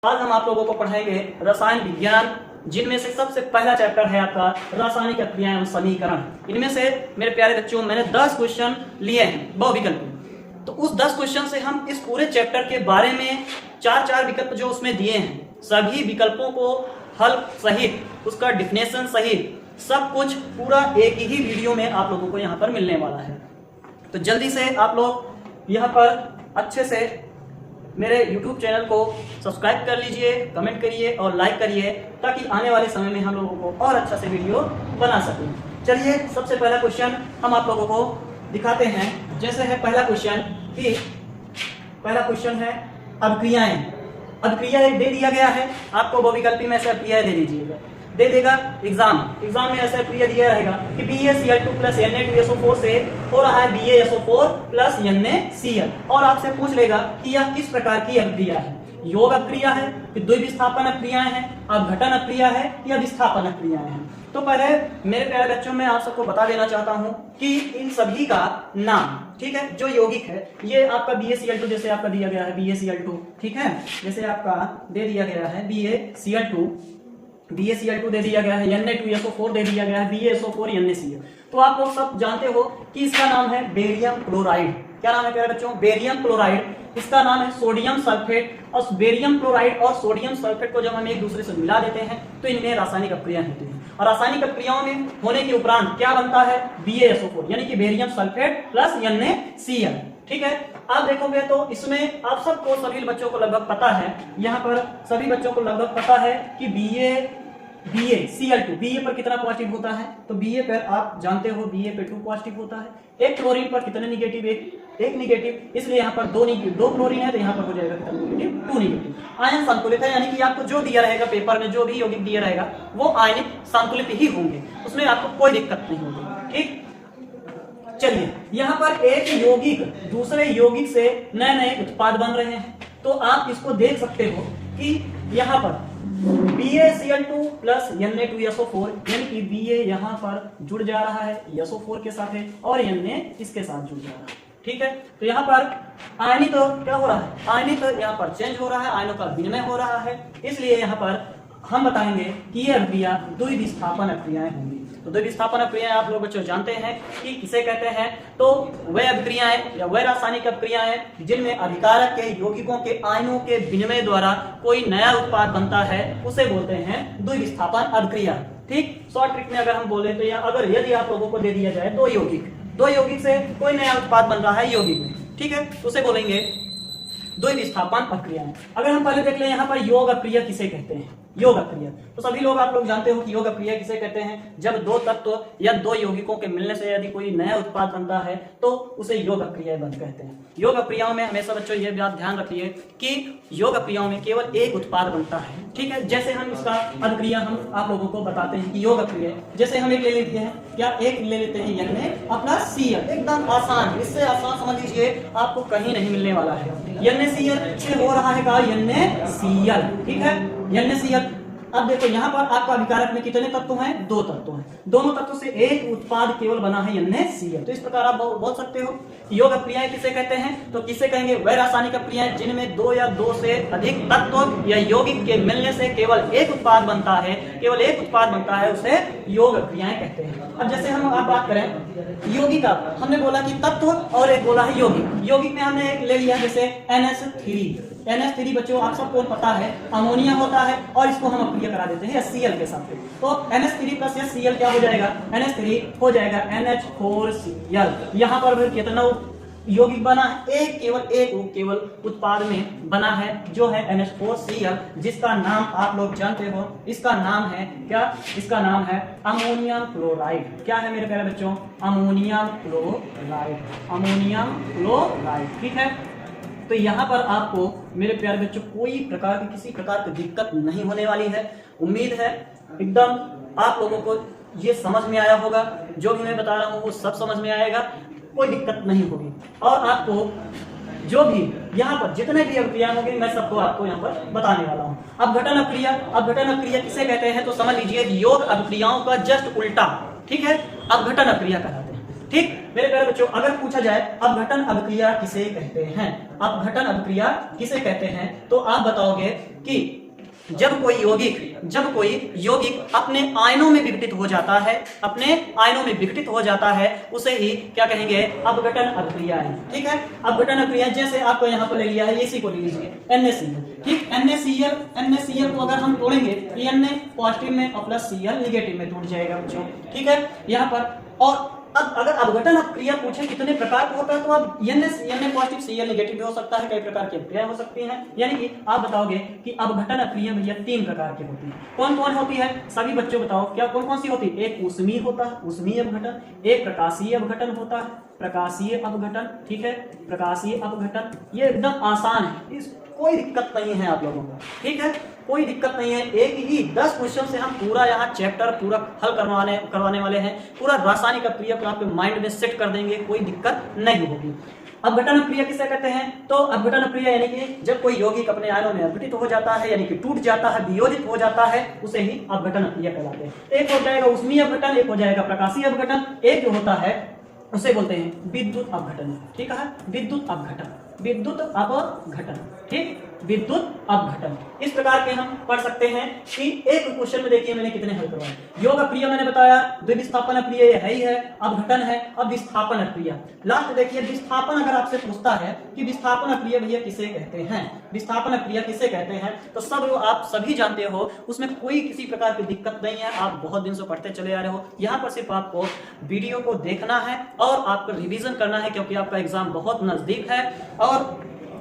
आज हम आप लोगों को पढ़ाएंगे रसायन विज्ञान, जिनमें से सबसे पहला चैप्टर है आपका रासायनिक क्रियाएं एवं समीकरण। इनमें से मेरे प्यारे बच्चों मैंने 10 क्वेश्चन लिए हैं बहुविकल्पी। तो उस 10 क्वेश्चन से हम इस पूरे चैप्टर के बारे में चार विकल्प जो उसमें दिए हैं सभी विकल्पों को हल सहित उसका डिफिनेशन सहित सब कुछ पूरा एक ही वीडियो में आप लोगों को यहाँ पर मिलने वाला है। तो जल्दी से आप लोग यहाँ पर अच्छे से मेरे YouTube चैनल को सब्सक्राइब कर लीजिए, कमेंट करिए और लाइक करिए, ताकि आने वाले समय में हम लोगों को और अच्छा से वीडियो बना सकें। चलिए सबसे पहला क्वेश्चन हम आप लोगों को दिखाते हैं। जैसे है पहला क्वेश्चन है अभिक्रियाएं। अभिक्रिया एक दे दिया गया है आपको, बहुविकल्पी में से अभिक्रिया दे देगा एग्जाम में ऐसे अभिक्रिया दिया रहेगा कि BaCl2 प्लस Na2SO4 से हो रहा है BaSO4 प्लस NaCl, और आपसे पूछ लेगा कि यह किस प्रकार की अभिक्रिया है। योग अभिक्रिया है कि द्विविस्थापन अभिक्रियाएं हैं, अपघटन अभिक्रिया है या विस्थापन अभिक्रियाएं हैं। तो पहले मेरे प्यारे बच्चों में आप सबको बता देना चाहता हूं कि इन सभी का नाम, ठीक है, जो यौगिक है ये आपका BaCl2 जैसे आपका दिया गया है BaCl2, ठीक है, जैसे आपका दे दिया गया है BaCl2 दे दिया गया है, Na2SO4 दे दिया गया है, BaSO4 NaCl। तो आप लोग सब जानते हो कि इसका नाम है बेरियम क्लोराइड। क्या नाम है प्यारे बच्चों? Barium chloride. इसका नाम है सोडियम सल्फेट। और बेरियम क्लोराइड और सोडियम सल्फेट को जब हम एक दूसरे से मिला देते हैं तो इनमें रासायनिक अभिक्रिया होती है, और रासायनिक अभिक्रियाओं में होने के उपरांत क्या बनता है? BaSO4 यानी कि बेरियम सल्फेट प्लस NaCl, ठीक है। आप देखोगे तो इसमें आप सबको सभी बच्चों को लगभग पता है, यहाँ पर सभी बच्चों को लगभग पता है कि BaCl2 Ba पर कितना पॉजिटिव होता है। तो Ba पर आप जानते हो Ba पे 2 पॉजिटिव होता है। एक क्लोरीन पर कितने निगेटिव? एक निगेटिव, इसलिए यहाँ पर दो क्लोरीन है तो यहाँ पर हो जाएगा कितना निगेटिव? 2 निगेटिव। आयन संतुलित है, यानी कि आपको जो दिया रहेगा पेपर में, जो भी यौगिक दिया रहेगा वो आयनिक संतुलित ही होंगे, उसमें आपको कोई दिक्कत नहीं होगी, ठीक। चलिए यहाँ पर एक यौगिक दूसरे यौगिक से नए उत्पाद बन रहे हैं, तो आप इसको देख सकते हो कि यहाँ पर BaCl2 प्लस Na2SO4 यानी कि Ba यहाँ पर जुड़ जा रहा है SO4 के साथ है और Na इसके साथ जुड़ जा रहा है, ठीक है। तो यहाँ पर आयनिक तो क्या हो रहा है? आयनिक तो यहाँ पर चेंज हो रहा है, आयनों का विनिमय हो रहा है, इसलिए यहाँ पर हम बताएंगे कि ये अभिक्रिया द्विविस्थापन अभिक्रियाएं होंगी। तो द्विविस्थापन अभिक्रियाएं आप लोग बच्चों जानते हैं कि किसे कहते हैं। तो वह अभिक्रियाएं या वह रासायनिक अभिक्रियाएं जिनमें अभिकारक के यौगिकों के आयनों के विनिमय द्वारा कोई नया उत्पाद बनता है उसे बोलते हैं द्विविस्थापन अभिक्रिया, ठीक। शॉर्ट ट्रिक में अगर हम बोले तो अगर यदि आप लोगों को दे दिया जाए दो यौगिक से कोई नया उत्पाद बन रहा है यौगिक में, ठीक है, तो उसे बोलेंगे द्विविस्थापन अभिक्रियाएं। अगर हम पहले देख लें यहाँ पर योग अभिक्रिया किसे कहते हैं? योग अभिक्रिया तो सभी लोग आप लोग जानते हो कि योग अभिक्रिया किसे कहते हैं। जब दो तत्व या दो यौगिकों के मिलने से यदि कोई नया उत्पाद बनता है तो उसे योग अभिक्रिया कहते हैं। योग अभिक्रियाओं में हमेशा बच्चों ये बात ध्यान रखिए कि योग अभिक्रियाओं में केवल एक उत्पाद बनता है, ठीक है। जैसे हम इसका अभिक्रिया हम आप लोगों को बताते हैं कि योग अभिक्रिया, जैसे हम एक ले लेते हैं, क्या एक ले लेते हैं Na अपना Cl, एकदम आसान, इससे आसान समझ लीजिए आपको कहीं नहीं मिलने वाला है। NaCl से हो रहा है का NaCl, ठीक है, NaCl। अब देखो यहाँ पर आपका अभिकारक में कितने तत्व हैं? 2 तत्व हैं। दोनों तत्वों से एक उत्पाद केवल बना है NaCl। तो इस प्रकार आप बोल सकते हो योग अभिक्रियाएं किसे कहते हैं? तो किसे कहेंगे? वह रासायनिक अभिक्रियाएं जिनमें 2 या 2 से अधिक तत्व या यौगिक के मिलने से केवल एक उत्पाद बनता है, उसे योग अभिक्रियाएं कहते हैं। अब जैसे हम आप बात करें यौगिक का, हमने बोला कि तत्व और एक बोला है यौगिक में हमने एक ले लिया जैसे NH3 बच्चों आप सबको पता है अमोनिया होता है, और इसको हम अभिक्रिया करा देते हैं Cl के साथ। तो NH3 प्लस Cl क्या हो जाएगा? NH3 हो जाएगा NH4Cl। यहाँ पर फिर कितना यौगिक बना है? केवल उत्पाद में बना है जो है NH4Cl, जिसका नाम आप लोग जानते हो, इसका नाम है क्या? इसका नाम है अमोनियम क्लोराइड। क्या है मेरे प्यारे बच्चों? अमोनियम क्लोराइड, ठीक है। तो यहाँ पर आपको मेरे प्यारे बच्चों किसी प्रकार की दिक्कत नहीं होने वाली है। उम्मीद है एकदम आप लोगों को ये समझ में आया होगा, जो भी मैं बता रहा हूँ वो सब समझ में आएगा, कोई दिक्कत नहीं होगी। और आपको जो भी यहाँ पर जितने भी अभिक्रिया होंगे मैं सबको आपको यहाँ पर बताने वाला हूँ। अपघटन अभिक्रिया किसे कहते हैं? तो समझ लीजिए योग अभिक्रियाओं का जस्ट उल्टा, ठीक है, अपघटन अभिक्रिया कहलाते हैं। ठीक मेरे प्यारे बच्चों, अगर पूछा जाए अपघटन अभिक्रिया किसे कहते हैं, अपघटन अभिक्रिया किसे कहते हैं, तो आप बताओगे कि जब कोई यौगिक अपने आयनों में विघटित हो जाता है, अपने आयनों में विघटित हो जाता है, उसे ही क्या कहेंगे, अपघटन अभिक्रिया है। ठीक है, अपघटन अभिक्रिया जैसे आपको यहाँ पर ले लिया है, इसी को ले लीजिए NaCl। ठीक, NaCl को अगर हम तोड़ेंगे तो Na पॉजिटिव में और प्लस Cl निगेटिव में टूट जाएगा बच्चों। ठीक है, यहाँ पर और अब अगर अपघटन अभिक्रिया पूछे कितने प्रकार का होता है, तो अब Na पॉजिटिव Cl निगेटिव भी हो सकता है, कई प्रकार की अभिक्रिया हो सकती हैं। यानी कि आप बताओगे कि अपघटन अभिक्रिया भैया 3 प्रकार की होती है। कौन कौन होती है, सभी बच्चों बताओ क्या कौन कौन सी होती है। एक ऊष्मीय होता है, ऊष्मीय अपघटन, एक प्रकाशीय अपघटन होता है, प्रकाशीय अपघटन। ठीक है, प्रकाशीय अपघटन ये एकदम आसान है, इस कोई दिक्कत नहीं है आप लोगों को। ठीक है, कोई दिक्कत नहीं है, एक ही 10 क्वेश्चन से हम पूरा यहाँ चैप्टर पूरा हल करवाने वाले हैं। पूरा रासायनिक अभिक्रिया को आपके माइंड में सेट कर देंगे, कोई दिक्कत नहीं होगी। अपघटन अभिक्रिया किसे कहते हैं, तो अपघटन अभिक्रिया यानी कि जब कोई यौगिक अपने आयनों में अपघटित हो जाता है, यानी कि टूट जाता है, वियोजित हो जाता है, उसे ही अपघटन अभिक्रिया कहलाते हैं। एक हो जाएगा ऊष्मीय अपघटन, एक हो जाएगा प्रकाशीय अपघटन, एक जो होता है उसे बोलते हैं विद्युत अपघटन। ठीक है, विद्युत अपघटन, विद्युत अपघटन। ठीक, विद्युत अपघटन इस प्रकार के हम पढ़ सकते हैं कि एक क्वेश्चन में देखिए मैंने कितने हल करवाए। योग अभिक्रिया मैंने बताया, द्विविस्थापन अभिक्रिया है ही है, अपघटन है, अब विस्थापन अभिक्रिया। लास्ट देखिए विस्थापन, अगर आपसे पूछता है कि विस्थापन अभिक्रिया भैया किसे कहते हैं, विस्थापन अभिक्रिया किसे कहते हैं, तो सब आप सभी जानते हो, उसमें कोई किसी प्रकार की दिक्कत नहीं है। आप बहुत दिन से पढ़ते चले आ रहे हो, यहाँ पर सिर्फ आपको वीडियो को देखना है और आपको रिविजन करना है, क्योंकि आपका एग्जाम बहुत नजदीक है और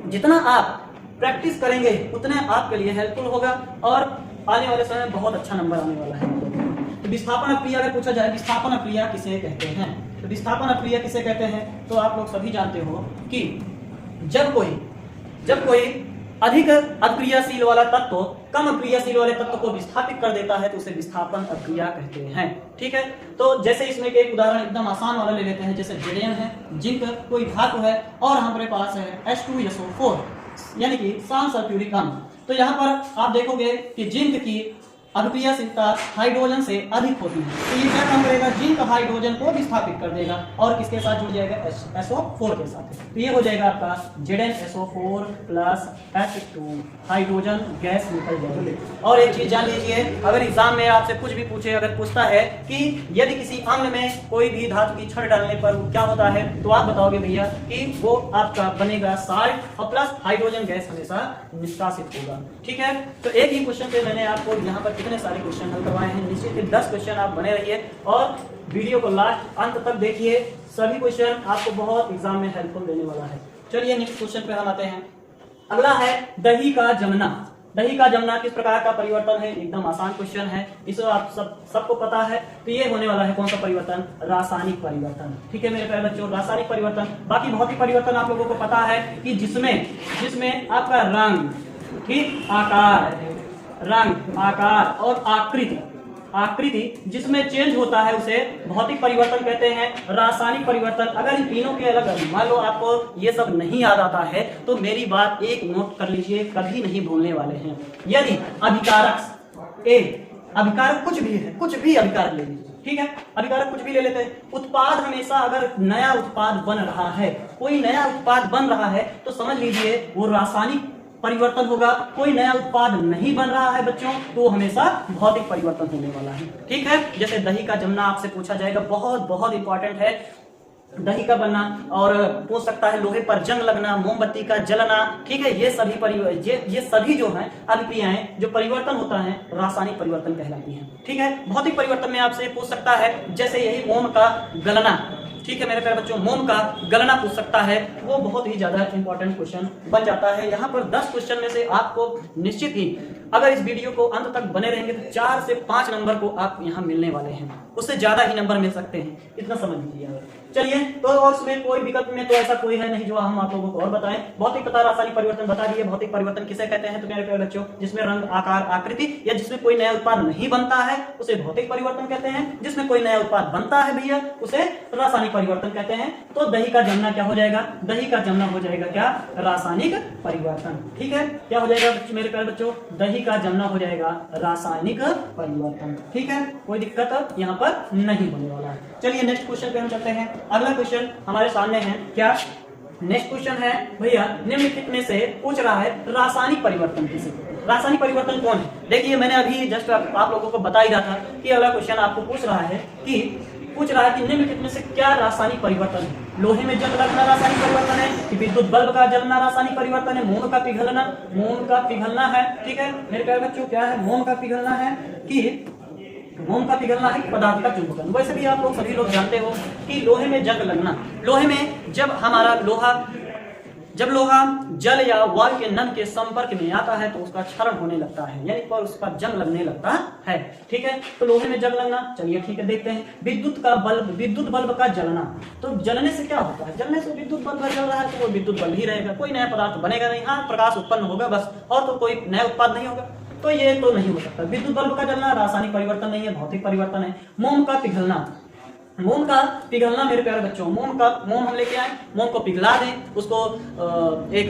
जितना आप प्रैक्टिस करेंगे उतने आपके लिए हेल्पफुल होगा और आने वाले समय में बहुत अच्छा नंबर आने वाला है। तो विस्थापन अभिक्रिया अगर पूछा जाए विस्थापन अभिक्रिया किसे कहते हैं, तो विस्थापन अभिक्रिया किसे कहते हैं, तो आप लोग सभी जानते हो कि जब कोई अधिक अभिक्रियाशील वाला तत्व कम अभिक्रियाशील वाले तत्व को विस्थापित कर देता है तो उसे विस्थापन अभिक्रिया कहते हैं। ठीक है, तो जैसे इसमें एक उदाहरण एकदम आसान वाला ले लेते हैं, जैसे जेडेन है, जिंक कोई धातु है और हमारे पास है H2SO4 यानी कि सल्फ्यूरिक अम्ल। तो यहाँ पर आप देखोगे कि जिंक की अभिक्रियाशीलता हाइड्रोजन से अधिक होती है, तो ये क्या काम करेगा, जिंक हाइड्रोजन को विस्थापित कर देगा और किसके साथ जुड़ जाएगा, SO4 के साथ। तो ये हो जाएगा आपका ZnSO4 plus H2 hydrogen gas निकल जाएगी। और एक चीज जान लीजिए, अगर एग्जाम में आपसे कुछ भी पूछे, अगर पूछता है कि यदि किसी अम्ल में कोई भी धातु की छड़ डालने पर क्या होता है, तो आप बताओगे भैया कि वो आपका बनेगा साल्ट और प्लस हाइड्रोजन गैस हमेशा निष्कासित होगा। ठीक है, तो एक ही क्वेश्चन पे मैंने आपको यहाँ पर कितने सारे क्वेश्चन हल करवाए हैं। निश्चित ही 10 क्वेश्चन आप बने रहिए और वीडियो को लास्ट अंत तक देखिए, सभी क्वेश्चन आपको बहुत एग्जाम में हेल्पफुल देने वाला है। चलिए नेक्स्ट क्वेश्चन पे हम आते हैं। अगला है दही का जमना। दही का जमना किस प्रकार का परिवर्तन है, एकदम आसान क्वेश्चन है, इसे आप सबको पता है। तो ये होने वाला है कौन सा परिवर्तन, रासायनिक परिवर्तन। ठीक है मेरे प्यारे बच्चों, रासायनिक परिवर्तन। बाकी भौतिक परिवर्तन आप लोगों को पता है कि जिसमें आपका रंग, ठीक, रंग, आकार और आकृति जिसमें चेंज होता है उसे भौतिक परिवर्तन कहते हैं। रासायनिक परिवर्तन, अगर इन तीनों के अलग, मान लो आपको ये सब नहीं याद आता है तो मेरी बात एक नोट कर लीजिए, कभी नहीं भूलने वाले हैं। यदि अभिकारक कुछ भी है, कुछ भी अभिकारक ले लीजिए, ठीक है, अभिकारक कुछ भी ले लेते हैं। उत्पाद हमेशा, अगर नया उत्पाद बन रहा है, कोई नया उत्पाद बन रहा है तो समझ लीजिए वो रासायनिक परिवर्तन होगा। कोई नया उत्पाद नहीं बन रहा है बच्चों तो हमेशा भौतिक परिवर्तन होने वाला है। ठीक है, जैसे दही का जमना आपसे पूछा जाएगा, बहुत बहुत इंपॉर्टेंट है दही का बनना, और पूछ सकता है लोहे पर जंग लगना, मोमबत्ती का जलना। ठीक है, ये सभी जो हैं अभिक्रियाएं, जो परिवर्तन होता है रासायनिक परिवर्तन कहलाती हैं। ठीक है, भौतिक परिवर्तन में आपसे पूछ सकता है जैसे यही मोम का गलना। ठीक है मेरे प्यारे बच्चों, मोम का गलना पूछ सकता है, वो बहुत ही ज्यादा इंपॉर्टेंट क्वेश्चन बन जाता है। यहाँ पर 10 क्वेश्चन में से आपको निश्चित ही, अगर इस वीडियो को अंत तक बने रहेंगे तो 4 से 5 नंबर को आप यहाँ मिलने वाले हैं, उससे ज्यादा ही नंबर मिल सकते हैं, इतना समझ लीजिए। चलिए, तो और उसमें कोई विकल्प में तो ऐसा कोई है नहीं जो हम आप लोगों को और बताएं। भौतिक तथा रासायनिक परिवर्तन बता दिए। भौतिक परिवर्तन किसे कहते हैं, तो मेरे प्यारे बच्चों जिसमें रंग, आकार, आकृति या जिसमें कोई नया उत्पाद नहीं बनता है उसे भौतिक परिवर्तन कहते हैं। जिसमें कोई नया उत्पाद बनता है भैया उसे रासायनिक परिवर्तन कहते हैं। तो दही का जमना क्या हो जाएगा, दही का जमना हो जाएगा क्या, रासायनिक परिवर्तन। ठीक है, क्या हो जाएगा मेरे प्यारे बच्चों, दही का जमना हो जाएगा रासायनिक परिवर्तन। ठीक है, कोई दिक्कत यहाँ पर पर नहीं होने वाला है। चलिए नेक्स्ट क्वेश्चन पे हम चलते हैं। अगला क्वेश्चन हमारे सामने है क्या, नेक्स्ट क्वेश्चन है भैया निम्नलिखित में से पूछ रहा है रासायनिक परिवर्तन किसे, रासायनिक परिवर्तन कौन है। देखिए मैंने अभी जस्ट आप लोगों को बता ही रहा था कि अगला क्वेश्चन आपको पूछ रहा है कि निम्नलिखित में से क्या रासायनिक परिवर्तन है। लोहे में जंग लगना रासायनिक परिवर्तन है कि विद्युत बल्ब का जलना रासायनिक परिवर्तन है, मोम का पिघलना है। ठीक है मेरे प्यारे बच्चों, क्या है मोम का पिघलना है कि मोम का पिघलना है कि पदार्थ का चुंबकन। वैसे भी आप लोग सभी लोग जानते हो कि लोहे में जंग लगना, लोहे में जब लोहा जल या वायु के नम के संपर्क में आता है तो उसका क्षरण होने लगता है, यानी पर उसका जंग लगने लगता है। ठीक है, तो लोहे में जंग लगना, चलिए ठीक है देखते हैं। विद्युत बल्ब का जलना, तो जलने से क्या होता है, जलने से विद्युत बल्ब जल रहा है तो वो विद्युत बल्ब ही रहेगा, कोई नया पदार्थ बनेगा नहीं। हाँ प्रकाश उत्पन्न होगा बस, और तो कोई नया उत्पाद नहीं होगा, तो ये तो नहीं हो सकता। विद्युत बल्ब का जलना रासायनिक परिवर्तन नहीं है, भौतिक परिवर्तन है। मोम का पिघलना मेरे प्यारे बच्चों, मोम हम लेके आए, मोम को पिघला दें, उसको एक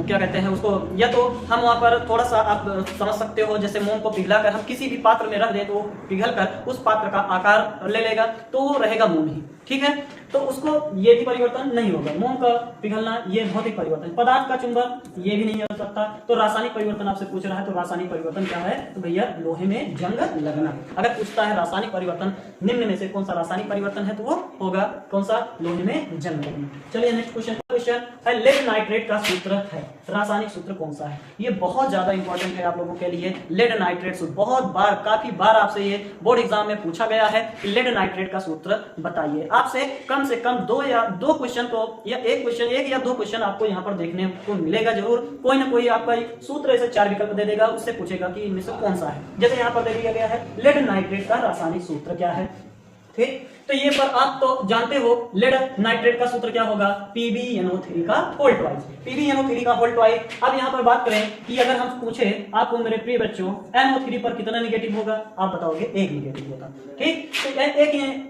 क्या कहते हैं उसको, या तो हम वहां पर थोड़ा सा आप समझ सकते हो, जैसे मोम को पिघलाकर हम किसी भी पात्र में रख दें तो वो पिघलकर उस पात्र का आकार ले लेगा तो वो रहेगा मोम ही। ठीक है, तो उसको ये भी परिवर्तन नहीं होगा। मोम का पिघलना ये भौतिक परिवर्तन। पदार्थ का चुंबक ये भी नहीं हो सकता। तो रासायनिक परिवर्तन आपसे पूछ रहा है, तो रासायनिक परिवर्तन क्या है, तो भैया लोहे में जंग लगना। अगर पूछता है रासायनिक परिवर्तन निम्न में से कौन सा रासायनिक परिवर्तन है, तो वो होगा कौन सा, लोहे में जंग लगना। चलिए नेक्स्ट क्वेश्चन है लेड नाइट्रेट का सूत्र है, रासायनिक सूत्र कौन सा है। ये बहुत ज्यादा इंपॉर्टेंट है आप लोगों के लिए। लेड नाइट्रेट सूत्र बहुत बार, काफी बार आपसे ये बोर्ड एग्जाम में पूछा गया है कि लेड नाइट्रेट का सूत्र बताइए। आपसे कम से कम दो क्वेश्चन तो, या एक या दो क्वेश्चन आपको यहाँ पर देखने को मिलेगा जरूर। कोई ना कोई आपका सूत्र ऐसे 4 विकल्प दे देगा, उससे पूछेगा कि इनमें से कौन सा है। जैसे यहाँ पर दे दिया गया है लेड नाइट्रेट का रासायनिक सूत्र क्या है। ठीक, तो ये पर आप तो जानते हो लेड नाइट्रेट का सूत्र क्या होगा, PbNO3 का होल ट्वाइस, PbNO3 का होल ट्वाइस। अब यहाँ पर बात करें कि अगर हम पूछे आपको मेरे प्रिय बच्चों NO3 पर कितना निगेटिव होगा, आप बताओगे 1 निगेटिव होगा। ठीक, तो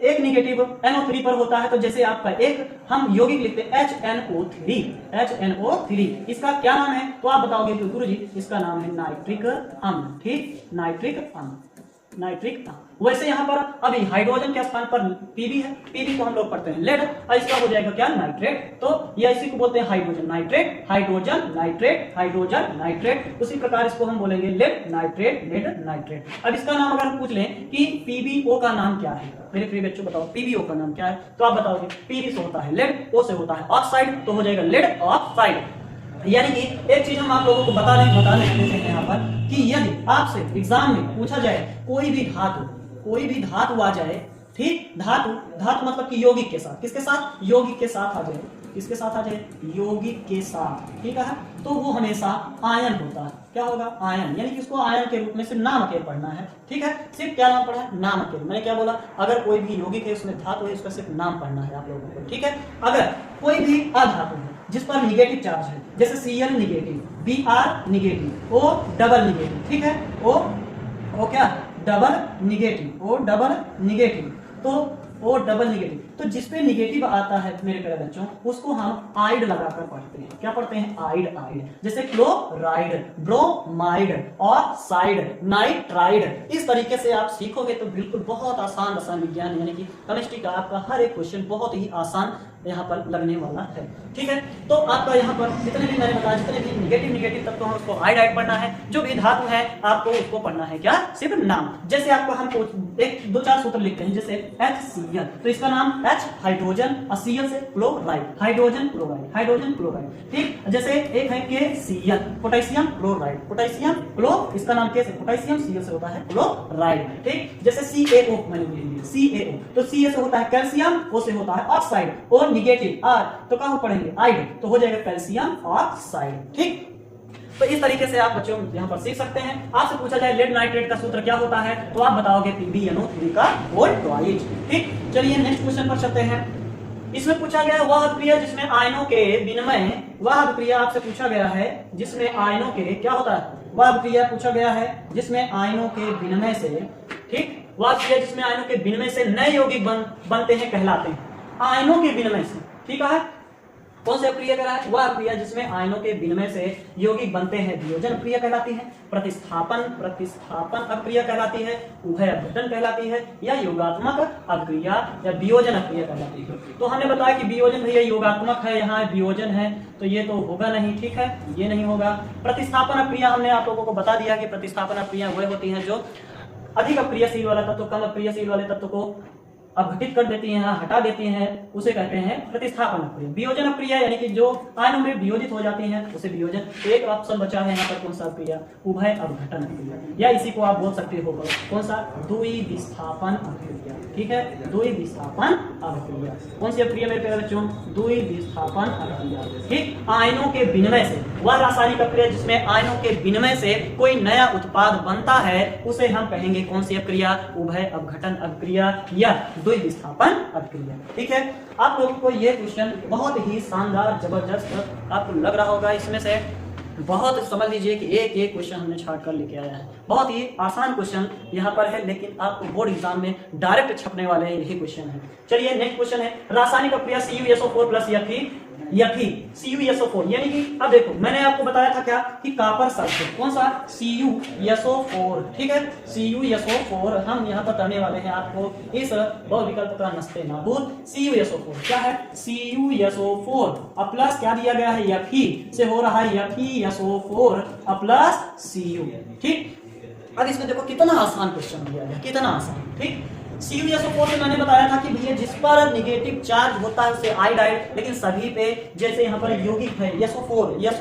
एक निगेटिव NO3 पर होता है, तो जैसे आपका एक हम यौगिक लिखते हैं HNO3, इसका क्या नाम है, तो आप बताओगे कि गुरुजी इसका नाम है नाइट्रिक अम्ल। ठीक, नाइट्रिक अम्ल। वैसे यहाँ पर अभी हाइड्रोजन के स्थान पर Pb है, Pb को हम लोग पढ़ते हैं लेड, और इसका हो जाएगा क्या, नाइट्रेट। तो ये इसी को बोलते हैं हाइड्रोजन नाइट्रेट। उसी प्रकार इसको हम बोलेंगे लेड नाइट्रेट। अब इसका नाम अगर हम पूछ लें कि PbO का नाम क्या है, मेरे प्रिय बच्चों बताओ PbO का नाम क्या है, तो आप बताओगे Pb से होता है लेड, O से होता है ऑक्साइड, तो हो जाएगा लेड ऑक्साइड। यानी कि एक चीज हम आप लोगों को बता देते हैं यहाँ पर कि यदि आपसे एग्जाम में पूछा जाए कोई भी धातु आ जाए, ठीक, धातु मतलब कि यौगिक के साथ, किसके साथ, यौगिक के साथ आ जाए, किसके साथ आ जाए, यौगिक के साथ। ठीक है, तो वो हमेशा आयन होता है। क्या होगा, आयन, यानी कि उसको आयन के रूप में सिर्फ नाम अकेले पढ़ना है। ठीक है, सिर्फ क्या नाम पढ़ना है, नाम अकेले। मैंने क्या बोला, अगर कोई भी यौगिक है उसमें धातु है, उसका सिर्फ नाम पढ़ना है आप लोगों को। ठीक है, अगर कोई भी अधातु है जिस पर निगेटिव चार्ज है, जैसे Cl negative, Br negative, O double negative, ठीक है, O क्या, डबल निगेटिव, तो O डबल निगेटिव, तो जिसपे निगेटिव आता है मेरे प्यारे बच्चों, उसको हम आइड लगाकर पढ़ते हैं। क्या पढ़ते हैं, आइड। जैसे क्लोराइड, ब्रोमाइड, ऑक्साइड, नाइट्राइड। इस तरीके से आप सीखोगे तो बिल्कुल बहुत आसान विज्ञान, यानी कि केमिस्ट्री का आपका हर एक क्वेश्चन बहुत ही आसान यहाँ पर लगने वाला है। ठीक है, तो आपका यहाँ पर जितने भी मैंने बताया, जितने भी निगेटिव तत्व हैं उसको आइड पढ़ना है, जो भी धातु है आपको उसको पढ़ना है क्या, सिर्फ नाम। जैसे आपको हम 1-2-4 सूत्र लिखते हैं, जैसे HCl, तो इसका नाम H हाइड्रोजन, Cl से क्लोराइड, हाइड्रोजन क्लोराइड। ठीक, जैसे एक है KCl, पोटेशियम क्लोराइड, इसका नाम K से पोटेशियम, Cl से होता है क्लोराइड। ठीक, जैसे CaO मैंने लिख दिया, CaO, तो Ca से होता है कैल्शियम, O से होता है ऑक्साइड, O निगेटिव, R तो कहाँ पढ़ेंगे, आइड, तो हो जाएगा कैल्शियम ऑक्साइड। ठीक, तो इस तरीके से आप बच्चों यहाँ पर सीख सकते हैं। आपसे पूछा जाए लेड नाइट्रेट का सूत्र क्या होता है, तो आप बताओगे PbNO3 का होल ट्वाइस। ठीक, चलिए नेक्स्ट क्वेश्चन पर चलते हैं। इसमें पूछा गया वह अभिक्रिया जिसमें आयनों के विनिमय, वह अभिक्रिया आपसे पूछा गया है जिसमें आयनों के क्या होता है, वह अभिक्रिया पूछा गया है जिसमें आयनों के विनिमय से, ठीक, वह अभिक्रिया जिसमें आयनों के विनिमय से नए यौगिक बनते हैं कहलाते हैं। आयनों के विनिमय से, ठीक है, कौन सी अक्रिया कह रहा है? वह अक्रिया जिसमें आयनों के विनिमय से यौगिक बनते हैं वियोजन अक्रिया कहलाती है, प्रतिस्थापन अक्रिया कहलाती है, उभय अपघटन कहलाती है, या योगात्मक अक्रिया या वियोजन अक्रिया कहलाती है। तो हमने बताया कि वियोजन भैया योगात्मक है, यहाँ वियोजन है, तो ये तो होगा नहीं, ठीक है, ये नहीं होगा। प्रतिस्थापन अक्रिया हमने आप लोगों को बता दिया कि प्रतिस्थापन अक्रिया वह होती है जो अधिक अक्रियाशील वाला तत्व कम अक्रियाशील वाले तत्व को अपघटित कर देती हैं, हटा देती हैं, उसे कहते हैं प्रतिस्थापन अक्रिया। वियोजन अक्रिया यानी कि जो आयनों में वियोजित हो जाती हैं उसे वियोजन। एक ऑप्शन बचा है यहाँ पर, कौन सा अक्रिया? उभय अपघटन अक्रिया, या इसी को आप बोल सकते हो कौन सा? द्विविस्थापन अक्रिया, ठीक है, द्विविस्थापन अक्रिया। कौन सी अक्रिया मेरे प्यारे बच्चों? द्विविस्थापन अक्रिया, ठीक। आयनों के विनिमय से, वह रासायनिक अक्रिया जिसमें आयनों के विनिमय से कोई नया उत्पाद बनता है उसे हम कहेंगे कौन सी अक्रिया? उभय अपघटन अक्रिया या द्विविस्थापन अक्रिया, ठीक है। आप लोगों को ये क्वेश्चन बहुत ही शानदार जबरदस्त आपको लग रहा होगा, इसमें से बहुत समझ लीजिए कि एक एक क्वेश्चन हमने छाट कर लेके आया है। बहुत ही आसान क्वेश्चन यहाँ पर है, लेकिन आपको बोर्ड एग्जाम में डायरेक्ट छपने वाले हैं यही क्वेश्चन है। चलिए नेक्स्ट क्वेश्चन है, रासायनिक अक्रिया CuSO4 प्लस CuSO4, यानी कि अब देखो मैंने आपको बताया था क्या कि कॉपर सल्फेट, कौन सा? CuSO4, ठीक है, CuSO4 हम यहाँ पर करने वाले हैं आपको इस बहुविकल्प का नस्ते नाबूद। CuSO4 क्या है? CuSO4 प्लस क्या दिया गया है? Fe से हो रहा है FeSO4 प्लस Cu, ठीक। अब इसमें देखो कितना आसान क्वेश्चन दिया गया, कितना आसान, ठीक। CuSO4 से मैंने बताया था कि भैया जिस पर निगेटिव चार्ज होता है उसे आयोडाइड, लेकिन सभी पे जैसे यहाँ पर यौगिक है SO4 यस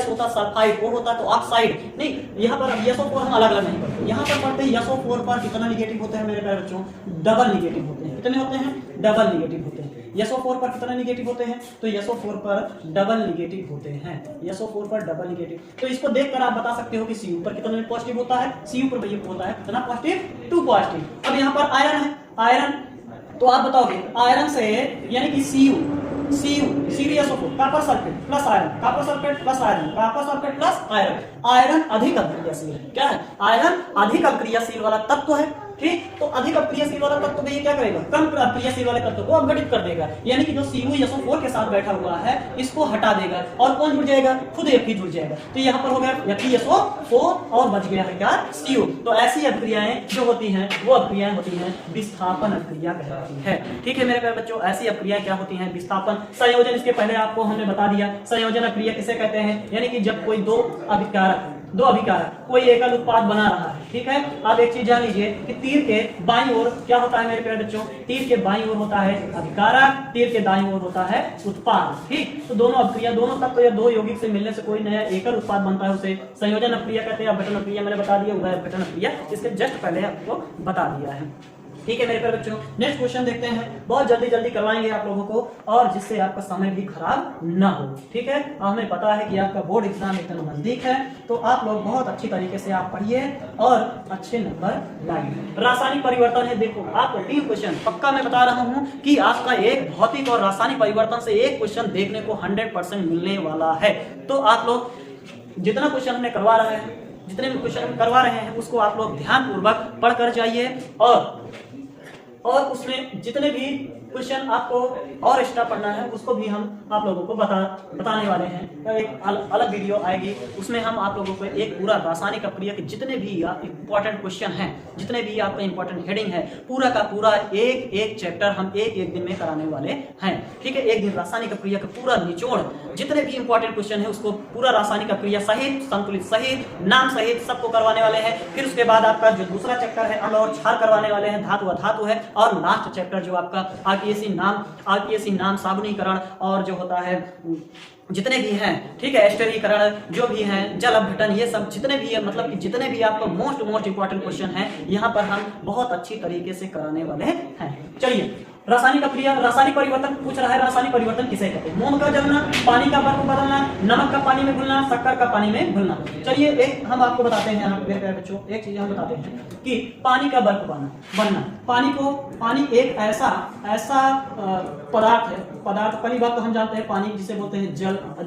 होता है सल्फाइड, O होता है तो ऑक्साइड, नहीं यहाँ पर SO4 हम अलग अलग नहीं पढ़ते, यहाँ पर पढ़ते हैं SO4 पर कितना निगेटिव होते हैं मेरे प्यारे बच्चों? डबल निगेटिव होते हैं। कितने होते हैं? डबल निगेटिव होते हैं। SO4 पर कितना निगेटिव होते हैं? तो SO4 पर डबल निगेटिव होते हैं, SO4 पर डबल निगेटिव। तो इसको देखकर आप बता सकते हो कि Cu पर कितना पॉजिटिव होता है? Cu पर भैया होता है कितना पॉजिटिव? 2 पॉजिटिव। अब यहाँ पर आयरन है, आयरन तो आप बताओगे आयरन से यानी कि CuSO4 copper sulphate plus iron, copper sulphate plus iron, copper sulphate plus iron, iron अधिक अक्रियाशील है। क्या है? आयरन अधिक अक्रियाशील वाला तत्व है, ठीक। तो अधिक अक्रियाशील वाला तत्व ये क्या करेगा? कम अक्रियाशील वाले तत्व को अपघटित कर देगा, यानी कि जो CuSO4 के साथ बैठा हुआ है इसको हटा देगा और कौन जुड़ जाएगा? खुद Fe जुड़ जाएगा। तो यहाँ पर हो गया FeSO4 और बच गया है क्या? Cu। तो ऐसी अक्रियाएं जो होती हैं वो अक्रियाएं होती हैं विस्थापन अक्रिया कहलाती है, ठीक है मेरे प्यारे बच्चों। ऐसी अक्रियाएं क्या होती हैं? विस्थापन। संयोजन इसके पहले आपको हमने बता दिया, संयोजन अक्रिया किसे कहते हैं? यानी कि जब कोई दो अभिकारक कोई एकल उत्पाद बना रहा है, ठीक है। आप एक चीज जान लीजिए कि तीर के बाईं ओर क्या होता है मेरे प्यारे बच्चों? तीर के बाईं ओर होता है अभिकारक, तीर के दाईं ओर होता है उत्पाद, ठीक। तो दोनों अक्रिया, दोनों तत्व या दो यौगिक से मिलने से कोई नया एकल उत्पाद बनता है उसे संयोजन अक्रिया कहते हैं। अपघटन अक्रिया मैंने बता दिया, उभय अपघटन अक्रिया इसके जस्ट पहले आपको बता दिया है, ठीक है मेरे प्यारे बच्चों। नेक्स्ट क्वेश्चन देखते हैं, बहुत जल्दी करवाएंगे आप लोगों को और जिससे आपका समय भी खराब ना हो, ठीक है। हमें पता है कि आपका बोर्ड एग्जाम एकदम नजदीक है, तो आप लोग बहुत अच्छी तरीके से आप पढ़िए और अच्छे नंबर लाइए। रासायनिक परिवर्तन है, देखो आपको 3 क्वेश्चन पक्का मैं बता रहा हूं कि आपका एक भौतिक और रासायनिक परिवर्तन से एक क्वेश्चन देखने को 100% मिलने वाला है। तो आप लोग जितना क्वेश्चन हमने करवा रहे हैं, जितने भी क्वेश्चन हम करवा रहे हैं उसको आप लोग ध्यान पूर्वक पढ़ कर जाइए और उसमें जितने भी क्वेश्चन आपको और एक्स्ट्रा पढ़ना है उसको भी हम आप लोगों को बताने वाले हैं। एक अलग वीडियो आएगी, उसमें हम आप लोगों को एक पूरा रासायनिक अक्रिया के जितने भी इंपॉर्टेंट क्वेश्चन हैं, जितने भी आपका इंपॉर्टेंट हेडिंग है, पूरा का पूरा एक चैप्टर हम एक दिन में कराने वाले हैं, ठीक है। एक दिन रासायनिक अक्रिया का पूरा निचोड़, जितने भी इंपॉर्टेंट क्वेश्चन है उसको पूरा रासायनिक अक्रिया सहित, संतुलित सहित, नाम सहित सबको करवाने वाले हैं। फिर उसके बाद आपका जो दूसरा चैप्टर है अम्ल और क्षार करवाने वाले हैं, धातु अधातु है, और लास्ट चैप्टर जो आपका आरपीएससी नाम साबुनीकरण और जो होता है जितने भी हैं, ठीक है, एस्टरीकरण जो भी हैं, जल अपघटन, ये सब जितने भी है, मतलब कि जितने भी आपको मोस्ट इंपॉर्टेंट क्वेश्चन हैं यहाँ पर हम बहुत अच्छी तरीके से कराने वाले हैं। चलिए रासायनिक अक्रिया, रासायनिक परिवर्तन पूछ रहा है, रासायनिक परिवर्तन किसे कहते हैं? मोम का जलना, पानी का बर्फ बदलना, नमक का पानी में घुलना, शक्कर का पानी में घुलना। चलिए एक हम आपको बताते हैं मेरे प्यारे बच्चों, एक चीज हम बताते हैं कि पानी का बर्फ बनना, पानी एक ऐसा पदार्थ है, पहली बात तो हम जानते हैं पानी जिसे बोलते हैं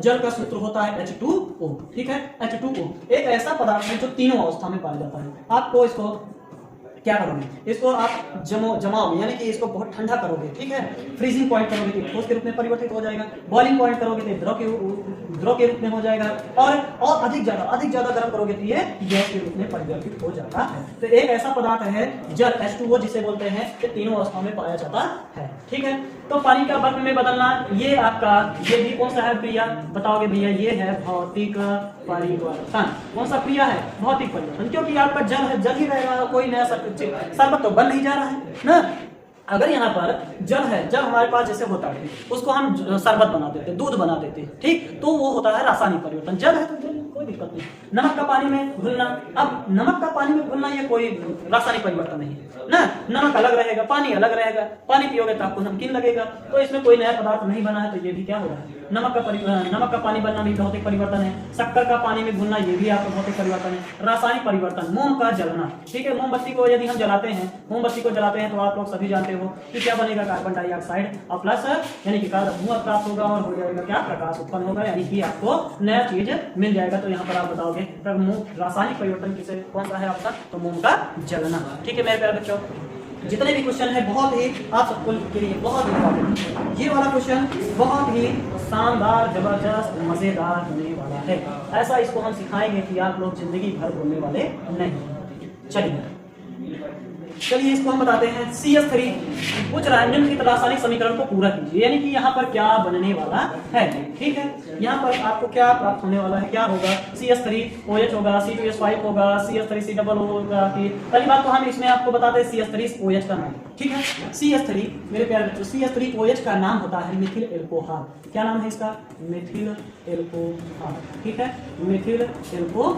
जल का सूत्र होता है H2O, ठीक है, H2O एक ऐसा पदार्थ है जो तीनों अवस्था में पाया जाता है। आपको इसको क्या करोगे, इसको आप जमाओगे, यानी कि इसको बहुत ठंडा करोगे, ठीक है, फ्रीजिंग पॉइंट करोगे तो ठोस के रूप में परिवर्तित हो जाएगा, बॉइलिंग पॉइंट करोगे तो द्रव के रूप में हो जाएगा, और अधिक ज्यादा गर्म करोगे तो ये गैस के रूप में परिवर्तित हो जाता है। तो एक ऐसा पदार्थ है जल H2O जिसे बोलते हैं, ये तीनों अवस्थाओं में पाया जाता है, ठीक है। तो पानी का बर्फ में बदलना, ये आपका ये भी कौन सा है क्रिया, बताओगे भैया, ये है भौतिक परिवर्तन। कौन सा क्रिया है, भौतिक परिवर्तन, क्योंकि आपका जल है, जल ही रहेगा, कोई नया शरबत तो बन नहीं जा रहा है ना। अगर यहाँ पर जल है, जल हमारे पास जैसे होता है, उसको हम शरबत बना देते हैं, दूध बना देते हैं, ठीक, तो वो होता है रासायनिक परिवर्तन। जल है तो जल, कोई दिक्कत नहीं। नमक का पानी में घुलना, अब नमक का पानी में घुलना ये कोई रासायनिक परिवर्तन नहीं है ना, नमक अलग रहेगा, पानी अलग रहेगा, पानी पियोगे तो आपको नमकीन लगेगा, तो इसमें कोई नया पदार्थ नहीं बना है, तो ये भी क्या हो रहा है, नमक का पानी बनना भी भौतिक परिवर्तन है। शक्कर का पानी में घुलना, ये भी आपका भौतिक परिवर्तन है। रासायनिक परिवर्तन, मोम का जलना, ठीक है, मोमबत्ती को यदि हम जलाते हैं, तो आप लोग सभी जानते हो कि क्या बनेगा, कार्बन डाइऑक्साइड और प्लस यानी कि धुआं प्राप्त होगा और हो जाएगा क्या, प्रकाश उत्पन्न होगा, यानी कि आपको नया चीज मिल जाएगा। तो यहाँ पर आप बताओगे रासायनिक परिवर्तन किसे, कौन सा है आपका, तो मोम का जलना, ठीक है मेरे प्यारे बच्चों। जितने भी क्वेश्चन है बहुत ही आप सबको के लिए बहुत इंपॉर्टेंट, ये वाला क्वेश्चन बहुत ही शानदार, जबरदस्त, मजेदार होने वाला है। ऐसा इसको हम सिखाएंगे कि आप लोग जिंदगी भर भूलने वाले नहीं। चलिए इसको हम बताते हैं। CS3 पूछ रहा है निम्नलिखित रासायनिक समीकरण को पूरा कीजिए, यानी कि यहाँ पर क्या बनने वाला है, ठीक है, यहाँ पर आपको क्या प्राप्त होने वाला है, क्या होगा, CS3OH होगा, C2H5 होगा, CS3C डबल होगा। पहली बात तो हम इसमें आपको बताते हैं CS3OH का नाम, ठीक है, CS3 मेरे प्यारे बच्चों, CS3OH का नाम होता है मिथिल एल्कोहल। क्या नाम है इसका, मिथिल एल्कोहल, ठीक है, मिथिल एल्कोहल,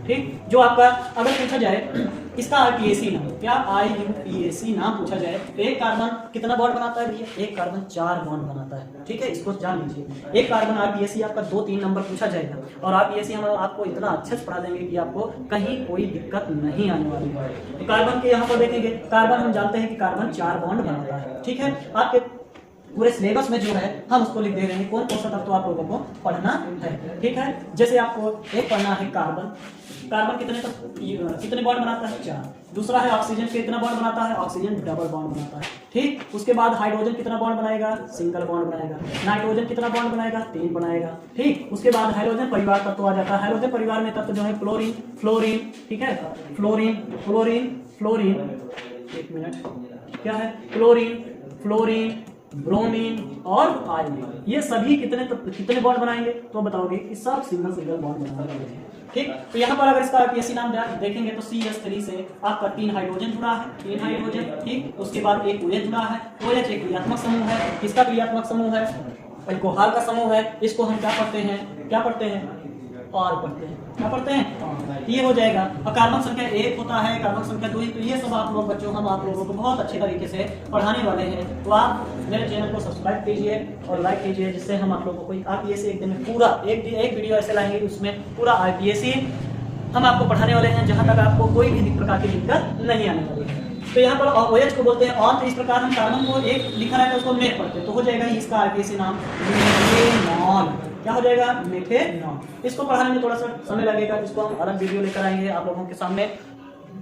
ठीक। जो आपका अगर पूछा जाए इसका RPAC नाम, क्या IUPAC नाम पूछा जाए, तो एक कार्बन कितना बॉन्ड बनाता है भैया, एक कार्बन 4 बॉन्ड बनाता है, ठीक है, इसको जान लीजिए। एक कार्बन RPAC आपका 2-3 नंबर पूछा जाएगा, और RPAC हम आपको इतना अच्छे से पढ़ा देंगे कि आपको कहीं कोई दिक्कत नहीं आने वाली है। तो कार्बन के यहाँ पर देखेंगे, कार्बन हम जानते हैं कि कार्बन 4 बॉन्ड बनाता है, ठीक है। आपके पूरे सिलेबस में जो है हम उसको लिख दे रहे हैं, कौन कौन सा तत्व आप लोगों को पढ़ना है, ठीक है। जैसे आपको एक पढ़ना है कार्बन, कार्बन कितने बॉन्ड बनाता है, 4। दूसरा है ऑक्सीजन, कितना बॉन्ड बनाता है, ऑक्सीजन डबल बॉन्ड बनाता है, ठीक। उसके बाद हाइड्रोजन कितना बॉन्ड बनाएगा, सिंगल बॉन्ड बनाएगा। नाइट्रोजन कितना बॉन्ड बनाएगा, 3 बनाएगा, ठीक। उसके बाद हाइड्रोजन परिवार तत्व आ जाता है। हाइड्रोजन परिवार में तत्व जो है फ्लोरीन, ठीक है, फ्लोरीन, एक मिनट, क्या है, क्लोरीन, ब्रोमीन और आयोडीन, ये सभी कितने बॉन्ड बनाएंगे, तो बताओगे कि सब सिंगल बॉन्ड बनाएंगे, ठीक। तो यहाँ पर अगर इसका RPAC नाम देखेंगे तो CS3 से आपका 3 हाइड्रोजन जुड़ा है, 3 हाइड्रोजन, ठीक। उसके बाद एक OH जुड़ा है, OH एक क्रियात्मक समूह है, किसका क्रियात्मक समूह है, अल्कोहल का समूह है। इसको हम क्या पढ़ते हैं, और पढ़ते हैं, क्या पढ़ते हैं, ये हो जाएगा। और कार्बन संख्या 1 होता है, कार्बन संख्या 2, तो ये सब आप लोग बच्चों हम आप लोगों को बहुत अच्छे तरीके से पढ़ाने वाले हैं। तो आप मेरे चैनल को सब्सक्राइब कीजिए और लाइक कीजिए, जिससे हम आप लोगों को RPAC एक दिन में पूरा एक वीडियो ऐसे लाएंगे उसमें पूरा RPAC हम आपको पढ़ाने वाले हैं, जहाँ तक आपको कोई भी प्रकार की दिक्कत नहीं आने वाली है। तो यहाँ पर OH को बोलते हैं ऑन, तो इस प्रकार हम कार्बन को एक लिखा रहता है उसको मेथ पढ़ते हैं, तो हो जाएगा इसका RPAC नाम मेथेनॉल। क्या हो जाएगा, मेथेनॉल। इसको पढ़ाने में थोड़ा सा समय लगेगा, इसको हम अलग वीडियो लेकर आएंगे आप लोगों के सामने,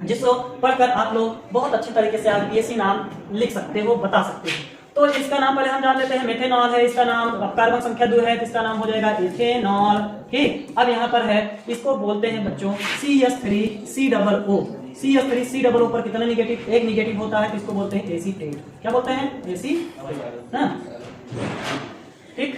जिसको पढ़कर आप लोग बहुत अच्छे तरीके से RPAC नाम लिख सकते हो, बता सकते हो। तो इसका नाम पहले हम जान लेते हैं, मेथेनॉल है इसका नाम। कार्बन संख्या 2 है तो इसका नाम हो जाएगा इथेनॉल, ठीक। अब यहाँ पर है, इसको बोलते हैं बच्चों CH3COO। CH3COO पर कितने निगेटिव, एक निगेटिव होता है, तो इसको बोलते हैं एसीटेट। क्या बोलते हैं, एसीटेट, ठीक।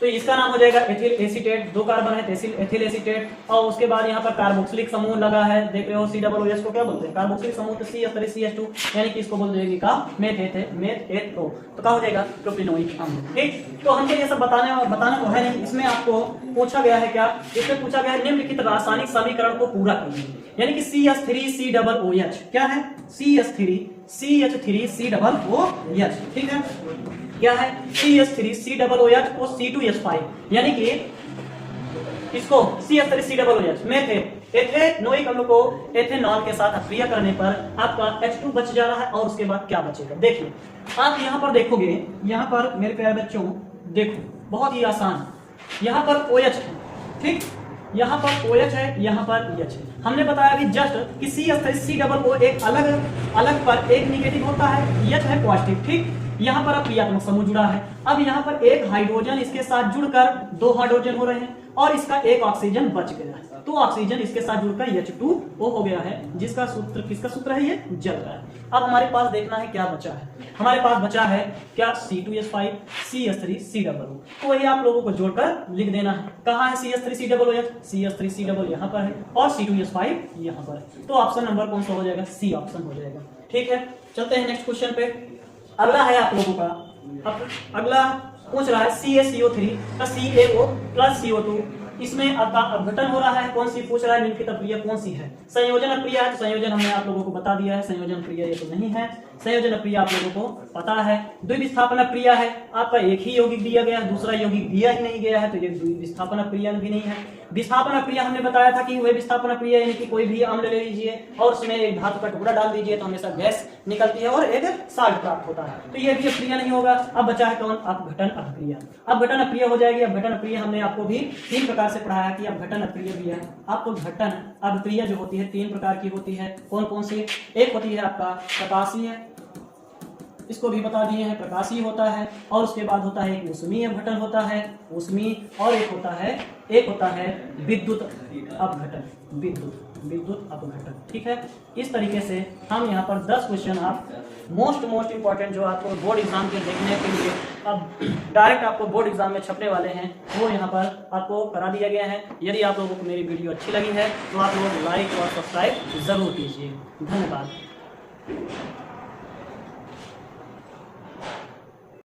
तो इसका नाम हो जाएगा एथिल एसीटेट, 2 कार्बन है एथिल एसीटेट। और उसके बाद यहाँ पर कार्बोक्सिलिक समूह लगा है, देख रहे हो, COOH को क्या बोलते हैं, कार्बोक्सिलिक समूह, तो CH3CH2 यानी कि इसको बोल देंगे का मेथेट्रो, तो क्या हो जाएगा, प्रोपिनोइक अम्ल, ठीक। तो हमको ये सब बताना तो है नहीं, इसमें आपको पूछा गया है, क्या इसमें पूछा गया है, निम्नलिखित रासायनिक समीकरण को पूरा कीजिए, यानी कि CH3COOH क्या है, CH3COOH, ठीक है, क्या है, CH3COOH को C2H5, यानी कि इसको CH3COOH में थे एथेनोइक अम्ल को एथेनॉल के साथ अक्रिया करने पर आपका H2 बच जा रहा है, और उसके बाद क्या बचेगा, देखिए आप यहाँ पर देखोगे, यहाँ पर मेरे प्यारे बच्चों देखो, बहुत ही आसान, यहाँ पर OH है, ठीक, यहाँ पर OH है, यहाँ पर OH है। हमने बताया अभी जस्ट कि C डबल O एक अलग पर एक निगेटिव होता है, H है पॉजिटिव, ठीक। यहाँ पर अब क्रियात्मक समूह जुड़ा है। अब यहाँ पर एक हाइड्रोजन इसके साथ जुड़कर 2 हाइड्रोजन हो रहे हैं और इसका एक ऑक्सीजन बच गया है, तो ऑक्सीजन इसके साथ जुड़कर H2O हो गया है, जिसका सूत्र किसका सूत्र है, ये जल का है। अब हमारे पास देखना है क्या बचा है। हमारे पास बचा है क्या, C2H5 CH3COO, तो वही आप लोगों को जोड़कर लिख देना है। कहाँ है CH3COOH, CH3C यहाँ पर है और C2H5 यहाँ पर है, तो ऑप्शन नंबर कौन सा हो जाएगा, सी ऑप्शन हो जाएगा। ठीक है, चलते हैं नेक्स्ट क्वेश्चन पे। अगला है आप लोगों का, अगला पूछ रहा है CaCO3 का CaO प्लस CO2, इसमें अपघटन हो रहा है, कौन सी पूछ रहा है, निम्नलिखित अक्रिया कौन सी है। संयोजन अक्रिया है, तो संयोजन हमने आप लोगों को बता दिया है, संयोजन अक्रिया ये तो नहीं है। संयोजन अक्रिया आप लोगों को पता है। द्विविस्थापन अक्रिया है, आपका एक ही यौगिक दिया गया है, दूसरा यौगिक दिया ही नहीं गया है, तो ये द्विविस्थापन अक्रिया भी नहीं है। विस्थापन अक्रिया हमने बताया था कि वह विस्थापन अक्रिया यानी कि कोई भी अम्ल ले लीजिए और उसमें एक धातु का टुकड़ा डाल दीजिए तो हमेशा गैस निकलती है और एक साल्ट प्राप्त होता है, तो ये भी अक्रिया नहीं होगा। अब बचा है कौन, अपघटन अक्रिया। अपघटन अक्रिया हो जाएगी। अपघटन अक्रिया हमने आपको भी 3 प्रकार से पढ़ाया कि अपघटन अक्रिया भी है। आपको घटन अभिक्रिया जो होती है 3 प्रकार की होती है, कौन कौन सी, एक होती है आपका प्रकाशीय, इसको भी बता दिए हैं, प्रकाशीय होता है, और उसके बाद होता है एक ऊष्मीय अपघटन होता है, ऊष्मीय, और एक होता है विद्युत अपघटन, विद्युत अपघटन। ठीक है, इस तरीके से हम यहाँ पर 10 क्वेश्चन आप मोस्ट इंपॉर्टेंट जो आपको बोर्ड एग्जाम के देखने के लिए अब डायरेक्ट आपको बोर्ड एग्जाम में छपने वाले हैं, वो यहाँ पर आपको करा दिया गया है। यदि आप लोगों को मेरी वीडियो अच्छी लगी है तो आप लोग लाइक और सब्सक्राइब जरूर कीजिए। धन्यवाद।